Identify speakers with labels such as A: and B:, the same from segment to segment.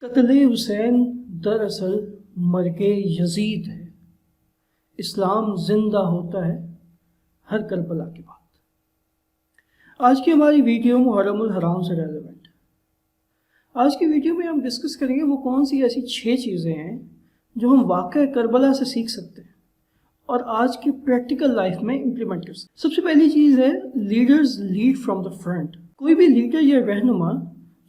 A: قتل حسین دراصل مرگ یزید ہے۔ اسلام زندہ ہوتا ہے ہر کربلا کے بعد۔ آج کی ہماری ویڈیو محرم الحرام سے ریلیونٹ ہے۔ آج کی ویڈیو میں ہم ڈسکس کریں گے وہ کون سی ایسی 6 چیزیں ہیں جو ہم واقعہ کربلا سے سیکھ سکتے ہیں اور آج کی پریکٹیکل لائف میں امپلیمنٹ کر سکتے ہیں۔ سب سے پہلی چیز ہے leaders lead from the front. کوئی بھی لیڈر یا رہنما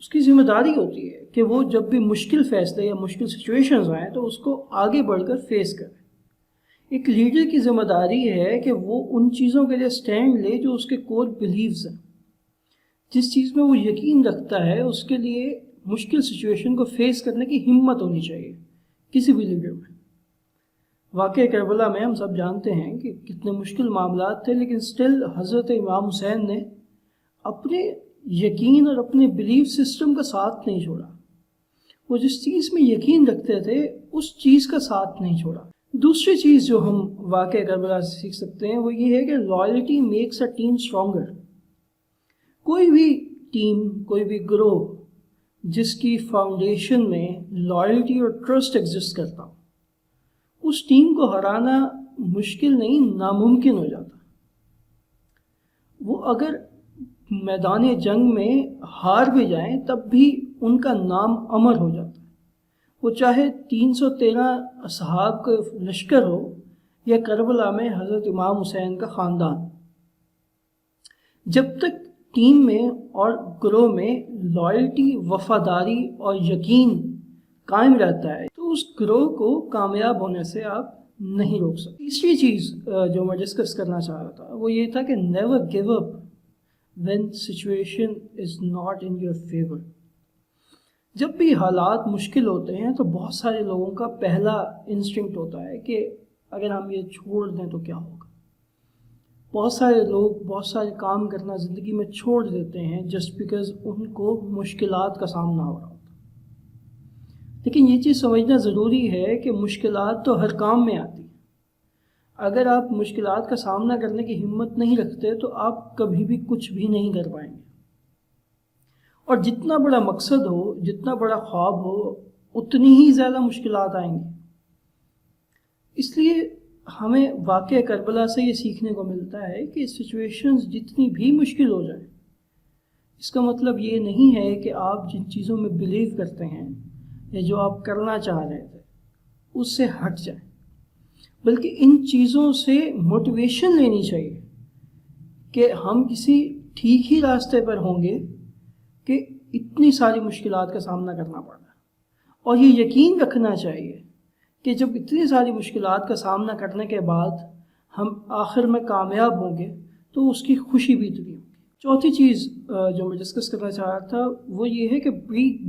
A: اس کی ذمہ داری ہوتی ہے کہ وہ جب بھی مشکل فیصلے یا مشکل سچویشنز آئیں تو اس کو آگے بڑھ کر فیس کرے۔ ایک لیڈر کی ذمہ داری ہے کہ وہ ان چیزوں کے لیے سٹینڈ لے جو اس کے کور بلیوز ہیں۔ جس چیز میں وہ یقین رکھتا ہے اس کے لیے مشکل سچویشن کو فیس کرنے کی ہمت ہونی چاہیے کسی بھی لیڈر میں۔ واقعہ کربلا میں ہم سب جانتے ہیں کہ کتنے مشکل معاملات تھے، لیکن سٹل حضرت امام حسین نے اپنے یقین اور اپنے بلیف سسٹم کا ساتھ نہیں چھوڑا۔ وہ جس چیز میں یقین رکھتے تھے اس چیز کا ساتھ نہیں چھوڑا۔ دوسری چیز جو ہم واقعہ کربلا سے سیکھ سکتے ہیں وہ یہ ہے کہ loyalty makes a team stronger. کوئی بھی ٹیم، کوئی بھی گروہ جس کی فاؤنڈیشن میں لائلٹی اور ٹرسٹ ایگزسٹ کرتا ہو، اس ٹیم کو ہرانا مشکل نہیں، ناممکن ہو جاتا۔ وہ اگر میدان جنگ میں ہار بھی جائیں تب بھی ان کا نام امر ہو جاتا ہے۔ وہ چاہے 313 اصحاب کا لشکر ہو یا کربلا میں حضرت امام حسین کا خاندان۔ جب تک ٹیم میں اور گروہ میں لائلٹی، وفاداری اور یقین قائم رہتا ہے تو اس گروہ کو کامیاب ہونے سے آپ نہیں روک سکتے۔ تیسری چیز جو میں ڈسکس کرنا چاہ رہا تھا وہ یہ تھا کہ never give up when situation is not in your favor۔ جب بھی حالات مشکل ہوتے ہیں تو بہت سارے لوگوں کا پہلا انسٹنکٹ ہوتا ہے کہ اگر ہم یہ چھوڑ دیں تو کیا ہوگا۔ بہت سارے لوگ بہت سارے کام کرنا زندگی میں چھوڑ دیتے ہیں جسٹ بیکاز ان کو مشکلات کا سامنا ہو رہا ہوتا۔ لیکن یہ چیز سمجھنا ضروری ہے کہ مشکلات تو ہر کام میں آتی ہیں۔ اگر آپ مشکلات کا سامنا کرنے کی ہمت نہیں رکھتے تو آپ کبھی بھی کچھ بھی نہیں کر پائیں گے۔ اور جتنا بڑا مقصد ہو، جتنا بڑا خواب ہو، اتنی ہی زیادہ مشکلات آئیں گی۔ اس لیے ہمیں واقعہ کربلا سے یہ سیکھنے کو ملتا ہے کہ سچویشنز جتنی بھی مشکل ہو جائیں، اس کا مطلب یہ نہیں ہے کہ آپ جن چیزوں میں بلیو کرتے ہیں یا جو آپ کرنا چاہ رہے تھے اس سے ہٹ جائیں، بلکہ ان چیزوں سے موٹیویشن لینی چاہیے کہ ہم کسی ٹھیک ہی راستے پر ہوں گے کہ اتنی ساری مشکلات کا سامنا کرنا پڑ رہا ہے۔ اور یہ یقین رکھنا چاہیے کہ جب اتنی ساری مشکلات کا سامنا کرنے کے بعد ہم آخر میں کامیاب ہوں گے تو اس کی خوشی بھی اتنی ہوگی۔ چوتھی چیز جو میں ڈسکس کرنا چاہ رہا تھا وہ یہ ہے کہ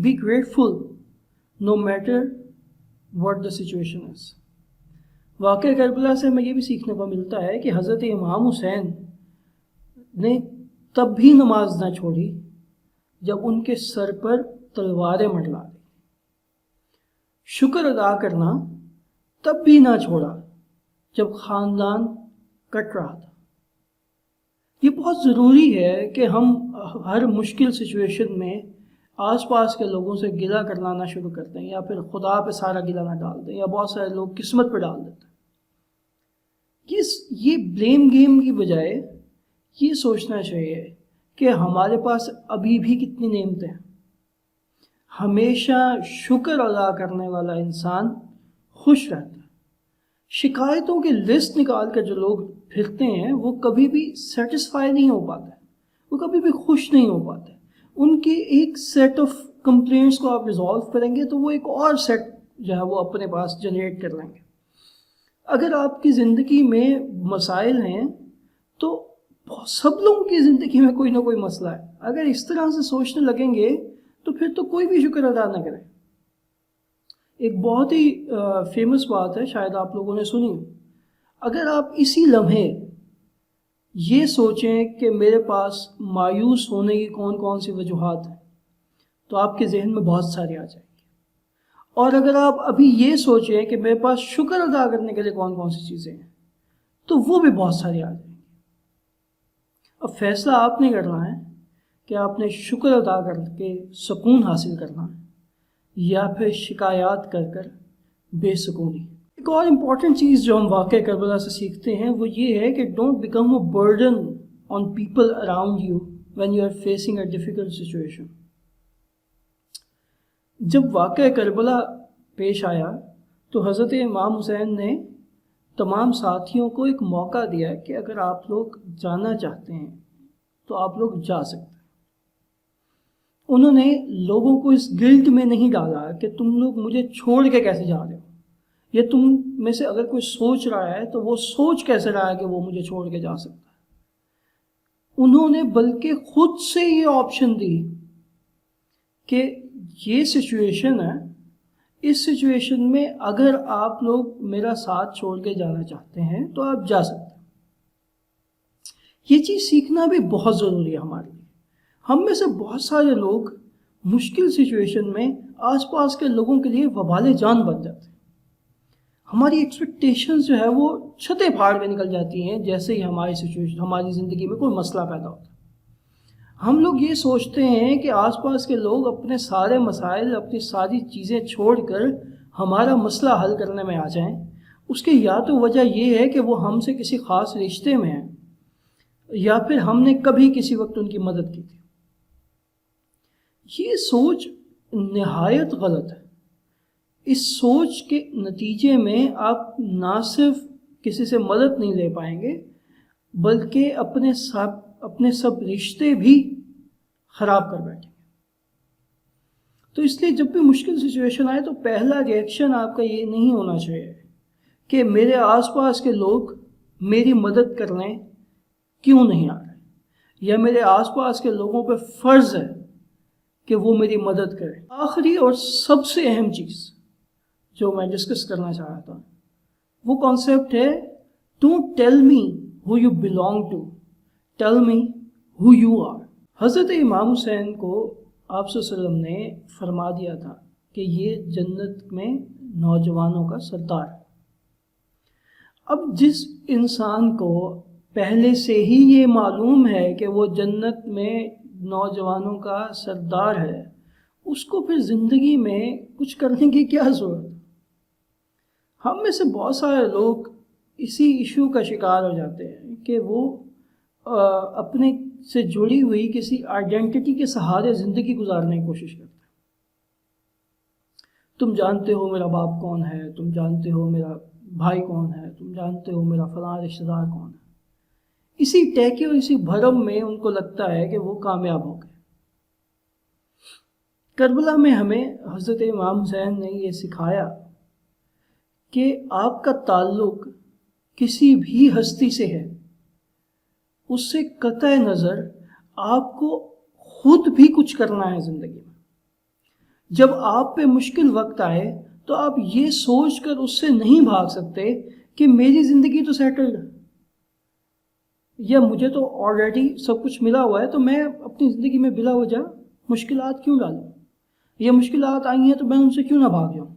A: be grateful no matter what the situation is. واقعہ کربلا سے ہمیں یہ بھی سیکھنے کو ملتا ہے کہ حضرت امام حسین نے تب بھی نماز نہ چھوڑی جب ان کے سر پر تلواریں منڈلا دی۔ شکر ادا کرنا تب بھی نہ چھوڑا جب خاندان کٹ رہا تھا۔ یہ بہت ضروری ہے کہ ہم ہر مشکل سچویشن میں آس پاس کے لوگوں سے گلہ کرنا نہ شروع کر دیں یا پھر خدا پہ سارا گلہ نہ ڈال دیں، یا بہت سارے لوگ قسمت پہ ڈال دیتے ہیں۔ یہ بلیم گیم کی بجائے یہ سوچنا چاہیے کہ ہمارے پاس ابھی بھی کتنی نعمتیں ہیں۔ ہمیشہ شکر ادا کرنے والا انسان خوش رہتا ہے۔ شکایتوں کی لسٹ نکال کر جو لوگ پھرتے ہیں وہ کبھی بھی سیٹسفائی نہیں ہو پاتے، وہ کبھی بھی خوش نہیں ہو پاتے۔ ان کے ایک سیٹ آف کمپلینٹس کو آپ ریزالو کریں گے تو وہ ایک اور سیٹ جو ہے وہ اپنے پاس جنریٹ کر لیں گے۔ اگر آپ کی زندگی میں مسائل ہیں تو سب لوگوں کی زندگی میں کوئی نہ کوئی مسئلہ ہے۔ اگر اس طرح سے سوچنے لگیں گے تو پھر تو کوئی بھی شکر ادا نہ کرے۔ ایک بہت ہی فیمس بات ہے، شاید آپ لوگوں نے سنی۔ اگر آپ اسی لمحے یہ سوچیں کہ میرے پاس مایوس ہونے کی کون کون سی وجوہات ہیں تو آپ کے ذہن میں بہت ساری آ جائیں گی۔ اور اگر آپ ابھی یہ سوچیں کہ میرے پاس شکر ادا کرنے کے لیے کون کون سی چیزیں ہیں تو وہ بھی بہت ساری آ جائیں گی۔ اب فیصلہ آپ نے کرنا ہے کہ آپ نے شکر ادا کر کے سکون حاصل کرنا ہے یا پھر شکایات کر کر بے سکونی۔ ایک اور امپورٹنٹ چیز جو ہم واقعہ کربلا سے سیکھتے ہیں وہ یہ ہے کہ don't become a burden on people around you when you are facing a difficult situation. جب واقعہ کربلا پیش آیا تو حضرت امام حسین نے تمام ساتھیوں کو ایک موقع دیا کہ اگر آپ لوگ جانا چاہتے ہیں تو آپ لوگ جا سکتے ہیں۔ انہوں نے لوگوں کو اس گلٹ میں نہیں ڈالا کہ تم لوگ مجھے چھوڑ کے کیسے جا رہے ہو، یا تم میں سے اگر کوئی سوچ رہا ہے تو وہ سوچ کیسے رہا ہے کہ وہ مجھے چھوڑ کے جا سکتا ہے۔ انہوں نے بلکہ خود سے یہ آپشن دی کہ یہ سچویشن ہے، اس سچویشن میں اگر آپ لوگ میرا ساتھ چھوڑ کے جانا چاہتے ہیں تو آپ جا سکتے ہیں۔ یہ چیز سیکھنا بھی بہت ضروری ہے ہمارے لیے۔ ہم میں سے بہت سارے لوگ مشکل سچویشن میں آس پاس کے لوگوں کے لیے وبال جان بن جاتے ہیں۔ ہماری ایکسپیکٹیشنز جو ہے وہ چھتیں پھاڑ کے نکل جاتی ہیں جیسے ہی ہماری زندگی میں کوئی مسئلہ پیدا ہوتا ہے۔ ہم لوگ یہ سوچتے ہیں کہ آس پاس کے لوگ اپنے سارے مسائل، اپنی ساری چیزیں چھوڑ کر ہمارا مسئلہ حل کرنے میں آ جائیں۔ اس کی یا تو وجہ یہ ہے کہ وہ ہم سے کسی خاص رشتے میں ہیں، یا پھر ہم نے کبھی کسی وقت ان کی مدد کی تھی۔ یہ سوچ نہایت غلط ہے۔ اس سوچ کے نتیجے میں آپ نہ صرف کسی سے مدد نہیں لے پائیں گے بلکہ اپنے سب رشتے بھی خراب کر بیٹھیں گے۔ تو اس لیے جب بھی مشکل سچویشن آئے تو پہلا ریئیکشن آپ کا یہ نہیں ہونا چاہیے کہ میرے آس پاس کے لوگ میری مدد کرنے کیوں نہیں آ رہے، یا میرے آس پاس کے لوگوں پہ فرض ہے کہ وہ میری مدد کریں۔ آخری اور سب سے اہم چیز جو میں ڈسکس کرنا چاہ رہا تھا وہ کانسیپٹ ہے don't tell me who you belong to, tell me who you are. Hazrat Imam حسین کو آپ صلی اللہ علیہ وسلم نے فرما دیا تھا کہ یہ جنت میں نوجوانوں کا سردار ہے۔ اب جس انسان کو پہلے سے ہی یہ معلوم ہے کہ وہ جنت میں نوجوانوں کا سردار ہے، اس کو پھر زندگی میں کچھ کرنے کی کیا ضرورت؟ ہم میں سے بہت سارے لوگ اسی ایشو کا شکار ہو جاتے ہیں کہ وہ اپنے سے جڑی ہوئی کسی آئیڈینٹی کے سہارے زندگی گزارنے کی کوشش کرتے ہیں۔ تم جانتے ہو میرا باپ کون ہے، تم جانتے ہو میرا بھائی کون ہے، تم جانتے ہو میرا فلاں رشتہ دار کون ہے۔ اسی ٹیکے اور اسی بھرم میں ان کو لگتا ہے کہ وہ کامیاب ہو گئے۔ کربلا میں ہمیں حضرت امام حسین نے یہ سکھایا کہ آپ کا تعلق کسی بھی ہستی سے ہے، اس سے قطع نظر آپ کو خود بھی کچھ کرنا ہے زندگی میں۔ جب آپ پہ مشکل وقت آئے تو آپ یہ سوچ کر اس سے نہیں بھاگ سکتے کہ میری زندگی تو سیٹلڈ ہے، یا مجھے تو آلریڈی سب کچھ ملا ہوا ہے، تو میں اپنی زندگی میں بلا وجہ مشکلات کیوں ڈالوں، یا مشکلات آئی ہیں تو میں ان سے کیوں نہ بھاگ جاؤں۔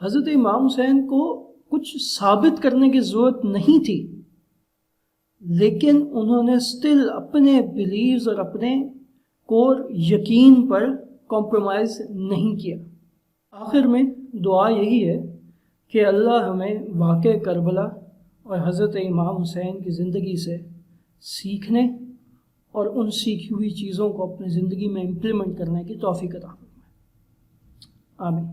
A: حضرت امام حسین کو کچھ ثابت کرنے کی ضرورت نہیں تھی، لیکن انہوں نے سٹل اپنے بلیوز اور اپنے کور یقین پر کمپرومائز نہیں کیا۔ آخر میں دعا یہی ہے کہ اللہ ہمیں واقعہ کربلا اور حضرت امام حسین کی زندگی سے سیکھنے اور ان سیکھی ہوئی چیزوں کو اپنی زندگی میں امپلیمنٹ کرنے کی توفیق عطا فرمائے۔ آمین۔